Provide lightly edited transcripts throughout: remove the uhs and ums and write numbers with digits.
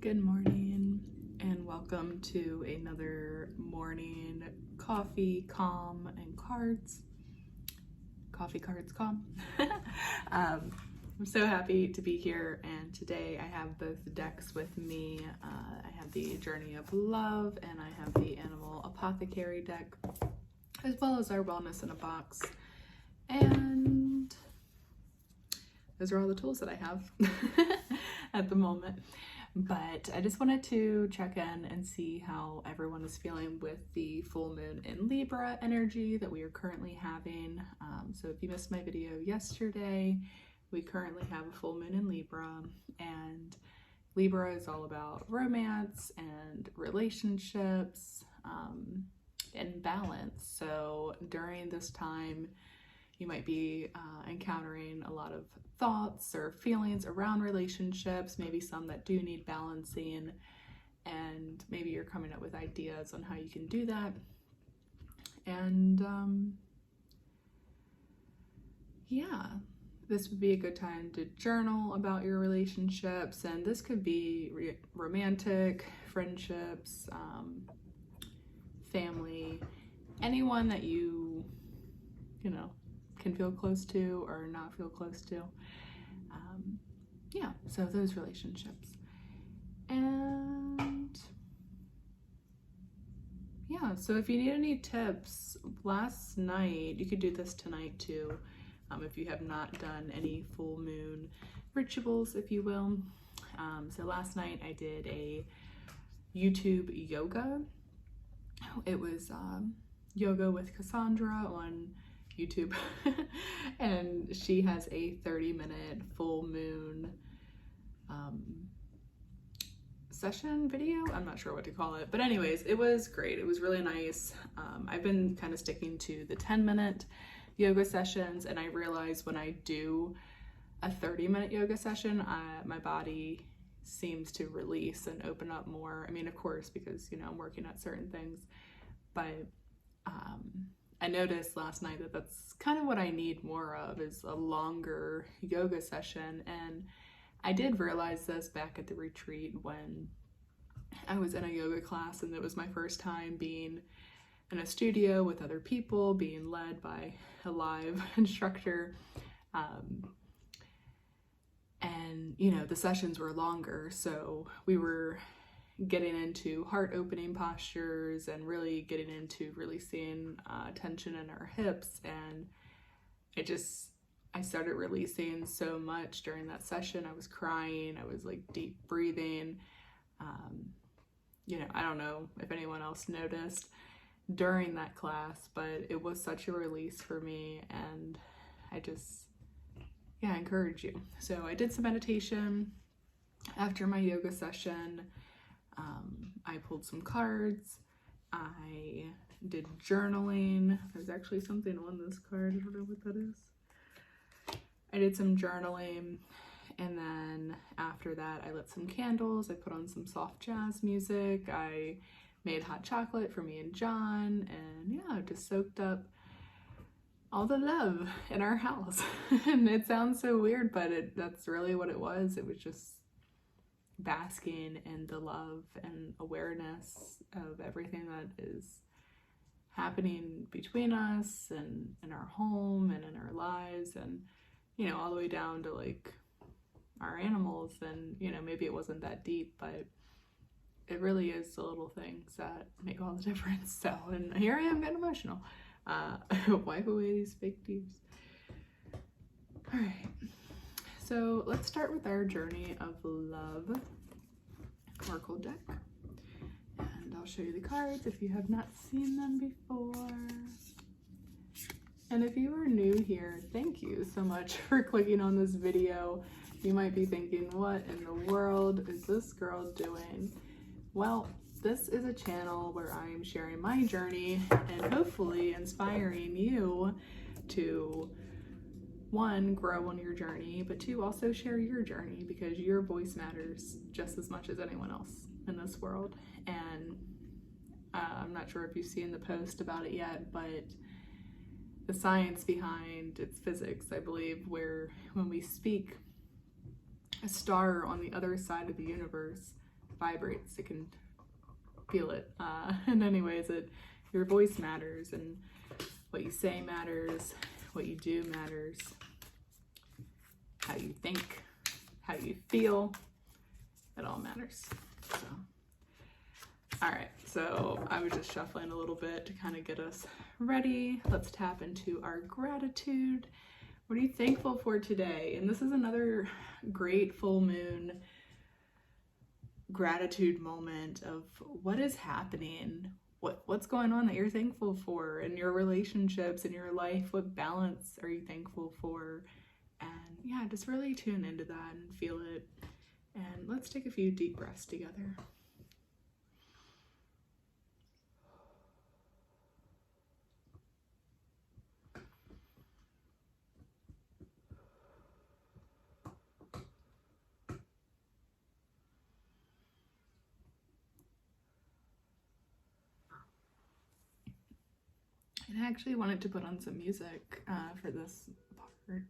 Good morning and welcome to another morning coffee, calm, and cards. Coffee, cards, calm. I'm so happy to be here, and today I have both decks with me. I have the Journey of Love and I have the Animal Apothecary deck, as well as our Wellness in a Box. And those are all the tools that I have at the moment. But I just wanted to check in and see how everyone is feeling with the full moon in Libra energy that we are currently having. So if you missed my video yesterday, we currently have a full moon in Libra, and Libra is all about romance and relationships and balance. So during this time, you might be encountering a lot of thoughts or feelings around relationships, maybe some that do need balancing, and maybe you're coming up with ideas on how you can do that. And yeah, this would be a good time to journal about your relationships, and this could be romantic, friendships, family, anyone that you know, can feel close to or not feel close to. Yeah, so those relationships. And yeah, so if you need any tips, last night, you could do this tonight too, if you have not done any full moon rituals, if you will. So last night I did a YouTube yoga. It was yoga with Cassandra on YouTube and she has a 30-minute full moon session video. I'm not sure what to call it, but anyways, it was great. It was really nice. I've been kind of sticking to the 10-minute yoga sessions, and I realize when I do a 30-minute yoga session, my body seems to release and open up more. I mean, of course, because I'm working at certain things, but I noticed last night that that's kind of what I need more of, is a longer yoga session. And I did realize this back at the retreat when I was in a yoga class, and it was my first time being in a studio with other people, being led by a live instructor. And the sessions were longer, so we were getting into heart-opening postures and really getting into releasing tension in our hips. And I started releasing so much during that session. I was crying, I was like deep breathing. I don't know if anyone else noticed during that class, but it was such a release for me, and I encourage you. So I did some meditation after my yoga session. I pulled some cards. I did journaling. There's actually something on this card. I don't know what that is. I did some journaling, and then after that I lit some candles. I put on some soft jazz music. I made hot chocolate for me and John, and yeah, just soaked up all the love in our house. And it sounds so weird, but that's really what it was. It was just basking in the love and awareness of everything that is happening between us and in our home and in our lives, and all the way down to like our animals. And maybe it wasn't that deep, but it really is the little things that make all the difference. So, and here I am getting emotional. Wipe away these fake tears. All right, so let's start with our Journey of Love Oracle deck, and I'll show you the cards if you have not seen them before. And if you are new here, thank you so much for clicking on this video. You might be thinking, what in the world is this girl doing? Well, this is a channel where I am sharing my journey and hopefully inspiring you to, one, grow on your journey, but two, also share your journey, because your voice matters just as much as anyone else in this world. And I'm not sure if you've seen the post about it yet, but the science behind it's physics, I believe, where when we speak, a star on the other side of the universe vibrates. It can feel it. And anyways, your voice matters, and what you say matters, what you do matters, how you think, how you feel, it all matters. So, all right, so I was just shuffling a little bit to kind of get us ready. Let's tap into our gratitude. What are you thankful for today? And this is another great full moon gratitude moment of what is happening, what's going on that you're thankful for in your relationships, in your life. What balance are you thankful for? And yeah, just really tune into that and feel it. And let's take a few deep breaths together. And I actually wanted to put on some music for this part.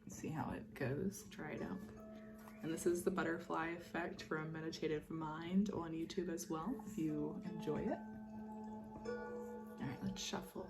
See how it goes. Try it out. And this is the butterfly effect from Meditative Mind on YouTube as well, if you enjoy it. All right, let's shuffle.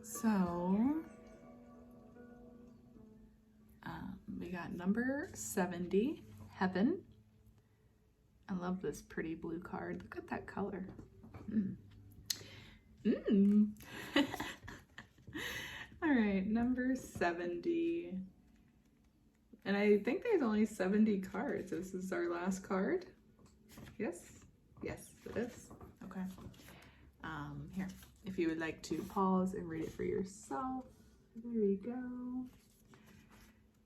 So, we got number 70, Heaven. I love this pretty blue card. Look at that color. All right, number 70. And I think there's only 70 cards. This is our last card. Yes? Yes, it is. Okay. Here. If you would like to pause and read it for yourself, there we go.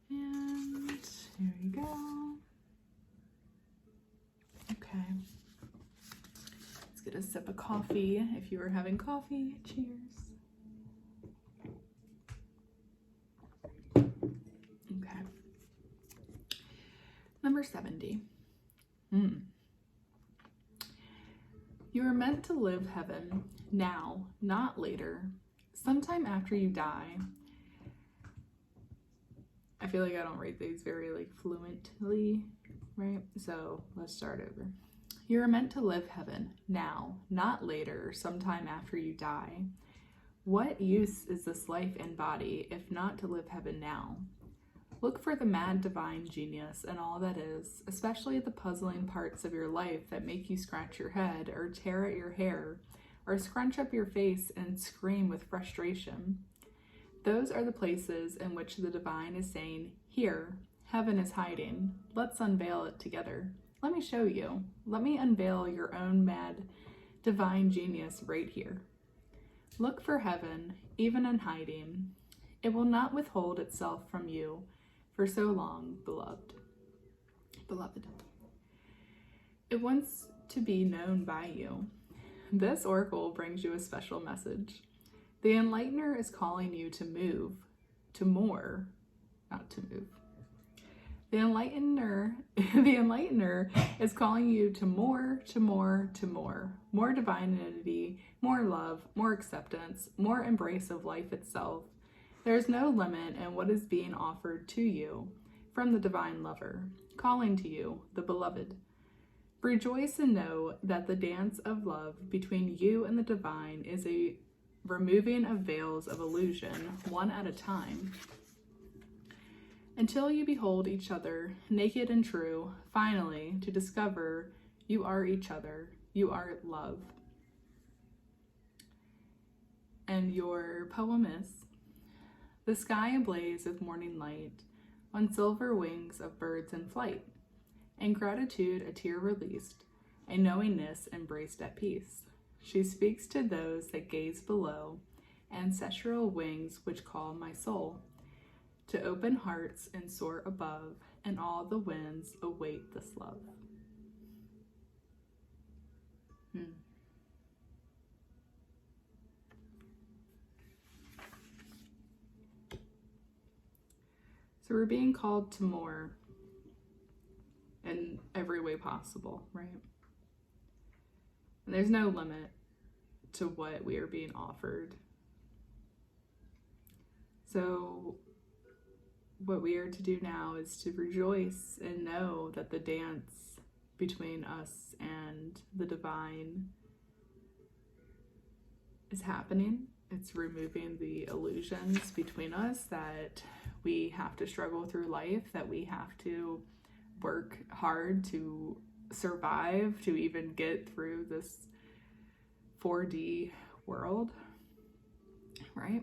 And here we go. Okay. Let's get a sip of coffee. If you were having coffee, cheers. Okay. Number 70. You are meant to live heaven now, not later, sometime after you die. I feel like I don't read these very fluently, right? So let's start over. You are meant to live heaven now, not later, sometime after you die. What use is this life and body if not to live heaven now? Look for the mad divine genius in all that is, especially the puzzling parts of your life that make you scratch your head or tear at your hair or scrunch up your face and scream with frustration. Those are the places in which the divine is saying, here, heaven is hiding. Let's unveil it together. Let me show you. Let me unveil your own mad divine genius right here. Look for heaven, even in hiding. It will not withhold itself from you for so long, beloved. It wants to be known by you. This oracle brings you a special message. The enlightener is calling you to move, to more, not to move. The enlightener is calling you to more, to more, to more. More divinity, more love, more acceptance, more embrace of life itself. There is no limit in what is being offered to you from the divine lover, calling to you, the beloved. Rejoice and know that the dance of love between you and the divine is a removing of veils of illusion, one at a time, until you behold each other, naked and true, finally to discover you are each other, you are love. And your poem is: the sky ablaze with morning light, on silver wings of birds in flight, and gratitude a tear released, a knowingness embraced at peace. She speaks to those that gaze below, ancestral wings which call my soul, to open hearts and soar above, and all the winds await this love. So we're being called to more in every way possible, right? And there's no limit to what we are being offered. So what we are to do now is to rejoice and know that the dance between us and the divine is happening. It's removing the illusions between us that we have to struggle through life, that we have to work hard to survive, to even get through this 4D world, right?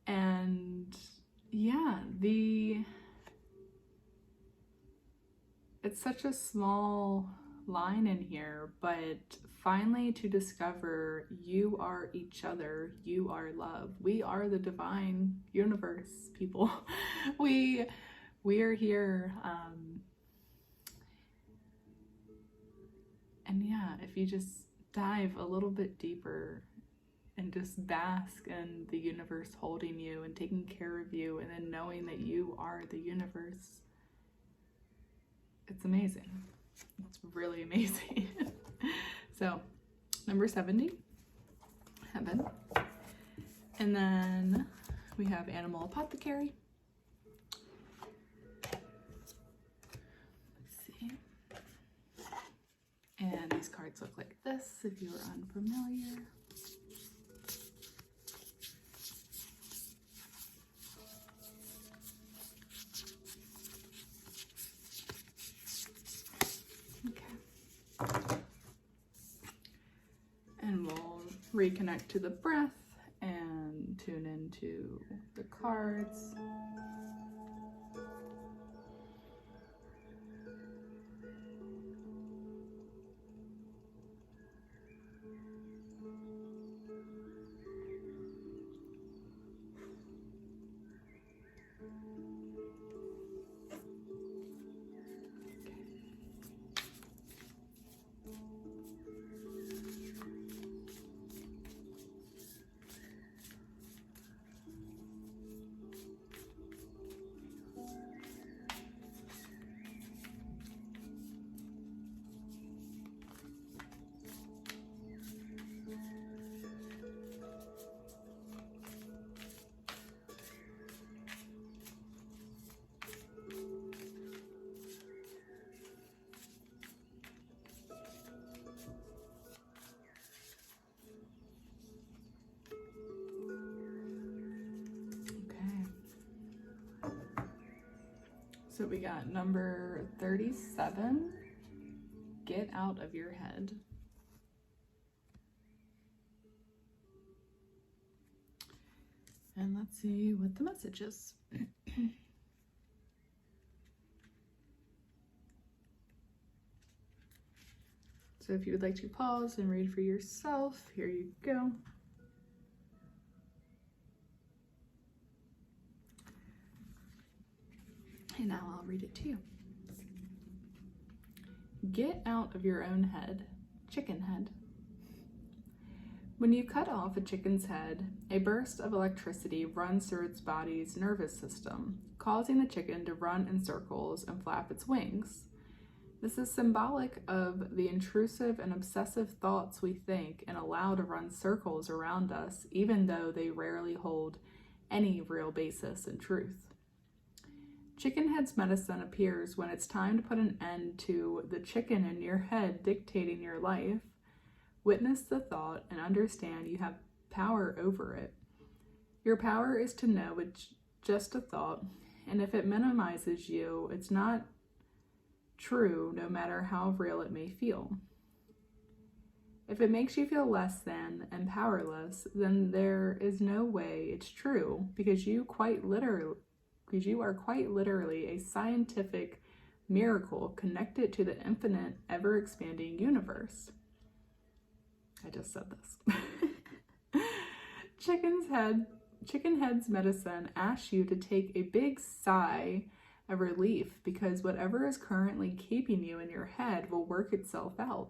And yeah, it's such a small line in here, but finally to discover you are each other, you are love. We are the divine universe, people. We are here. And yeah, if you just dive a little bit deeper and just bask in the universe holding you and taking care of you, and then knowing that you are the universe, it's amazing. It's really amazing. So, number 70, heaven. And then we have animal apothecary. Let's see. And these cards look like this if you are unfamiliar. And we'll reconnect to the breath and tune into the cards. So we got number 37, get out of your head. And let's see what the message is. So if you would like to pause and read for yourself, here you go. And now I'll read it to you. Get out of your own head, chicken head. When you cut off a chicken's head, a burst of electricity runs through its body's nervous system, causing the chicken to run in circles and flap its wings. This is symbolic of the intrusive and obsessive thoughts we think and allow to run circles around us, even though they rarely hold any real basis in truth. Chickenhead's medicine appears when it's time to put an end to the chicken in your head dictating your life. Witness the thought and understand you have power over it. Your power is to know it's just a thought, and if it minimizes you, it's not true, no matter how real it may feel. If it makes you feel less than and powerless, then there is no way it's true, because you are quite literally a scientific miracle connected to the infinite, ever-expanding universe. I just said this. Chicken Head's medicine asks you to take a big sigh of relief, because whatever is currently keeping you in your head will work itself out.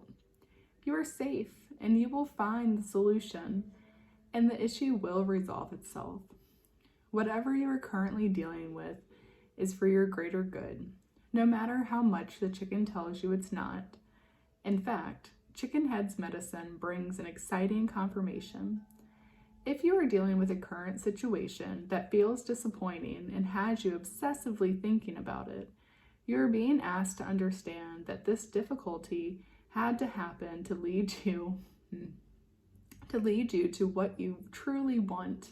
You are safe, and you will find the solution, and the issue will resolve itself. Whatever you are currently dealing with is for your greater good, no matter how much the chicken tells you it's not. In fact, Chicken Head's medicine brings an exciting confirmation. If you are dealing with a current situation that feels disappointing and has you obsessively thinking about it, you are being asked to understand that this difficulty had to happen to lead you to what you truly want.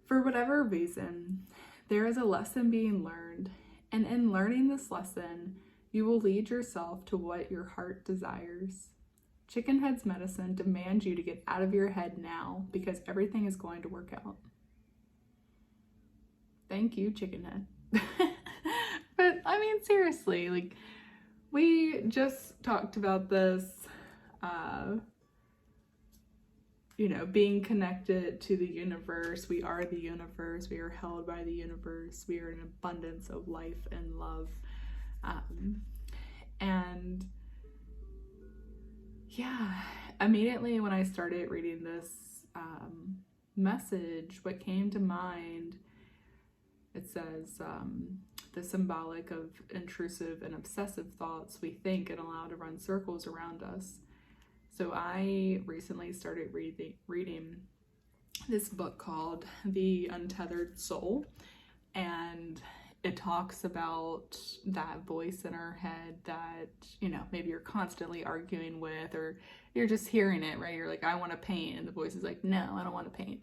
For whatever reason, there is a lesson being learned, and in learning this lesson, you will lead yourself to what your heart desires. Chicken Head's medicine demands you to get out of your head now, because everything is going to work out. Thank you, Chicken Head. But I mean, seriously, like, we just talked about this, being connected to the universe. We are the universe. We are held by the universe. We are an abundance of life and love. And yeah, immediately when I started reading this message, what came to mind, it says, the symbolic of intrusive and obsessive thoughts we think and allow to run circles around us. So I recently started reading this book called The Untethered Soul, and it talks about that voice in our head that, maybe you're constantly arguing with, or you're just hearing it, right? You're like, I want to paint, and the voice is like, no, I don't want to paint.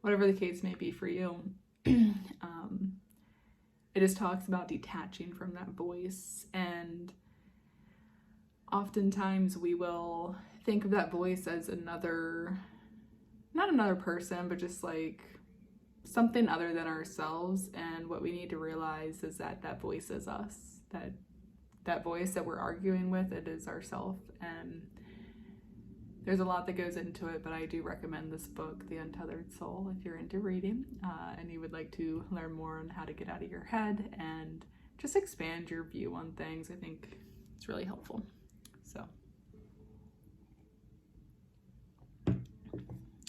Whatever the case may be for you. It just talks about detaching from that voice, and oftentimes we will think of that voice as not another person, but just like something other than ourselves. And what we need to realize is that that voice is us, that voice that we're arguing with, it is ourself. And there's a lot that goes into it, but I do recommend this book, The Untethered Soul, if you're into reading and you would like to learn more on how to get out of your head and just expand your view on things. I think it's really helpful. So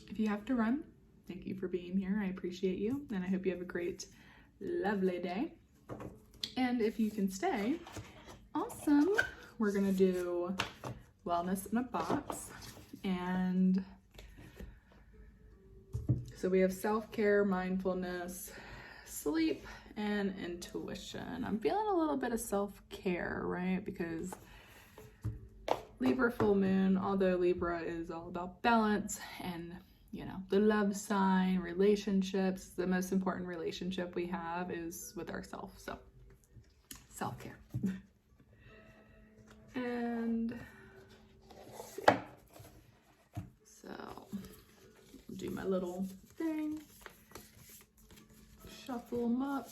if you have to run, thank you for being here. I appreciate you, and I hope you have a great, lovely day. And if you can stay, awesome. We're gonna do wellness in a box. And so we have self-care, mindfulness, sleep, and intuition. I'm feeling a little bit of self-care, right? Because Libra full moon, although Libra is all about balance and, the love sign, relationships, the most important relationship we have is with ourselves. So self-care. And let's see. So I'll do my little thing, shuffle them up.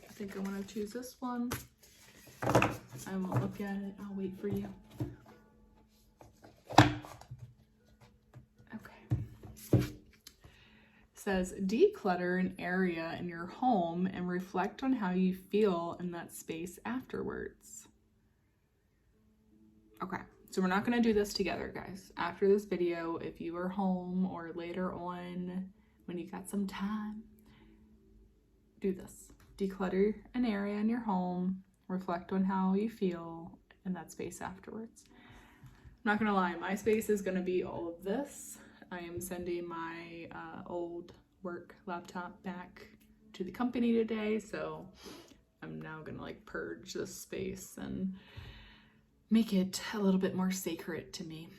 I think I want to choose this one. I won't look at it. I'll wait for you. Says, declutter an area in your home and reflect on how you feel in that space afterwards. Okay, so we're not going to do this together, guys. After this video, if you are home or later on when you got some time, do this. Declutter an area in your home, reflect on how you feel in that space afterwards. I'm not going to lie, my space is going to be all of this. I am sending my old work laptop back to the company today, so I'm now gonna purge this space and make it a little bit more sacred to me.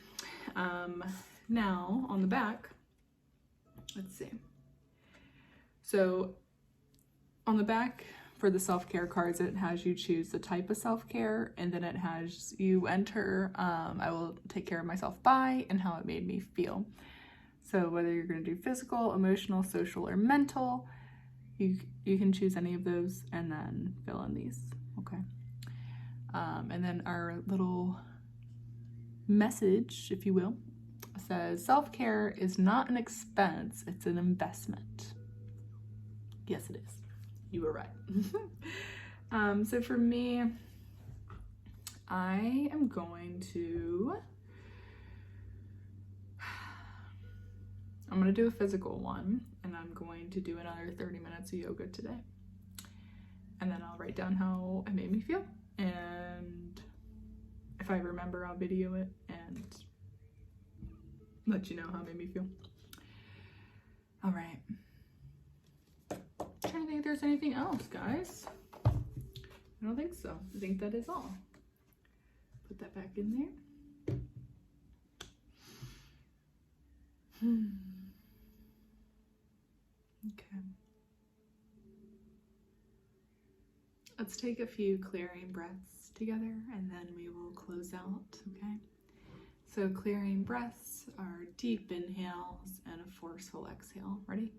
Now on the back, let's see. So on the back for the self-care cards, it has you choose the type of self-care, and then it has you enter, I will take care of myself by, and how it made me feel. So whether you're going to do physical, emotional, social, or mental, you can choose any of those and then fill in these, okay? And then our little message, if you will, says self-care is not an expense, it's an investment. Yes, it is. You were right. So for me, I am going to do a physical one, and I'm going to do another 30 minutes of yoga today. And then I'll write down how it made me feel. And if I remember, I'll video it and let you know how it made me feel. All right. I'm trying to think if there's anything else, guys. I don't think so. I think that is all. Put that back in there. Okay. Let's take a few clearing breaths together and then we will close out, okay? So clearing breaths are deep inhales and a forceful exhale. Ready?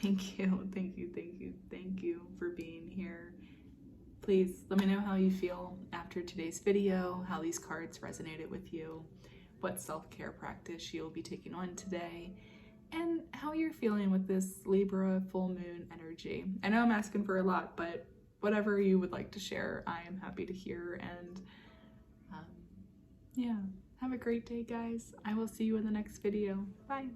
Thank you for being here. Please let me know how you feel after today's video, how these cards resonated with you, what self-care practice you'll be taking on today, and how you're feeling with this Libra full moon energy. I know I'm asking for a lot, but whatever you would like to share, I am happy to hear. And yeah, have a great day, guys. I will see you in the next video. Bye.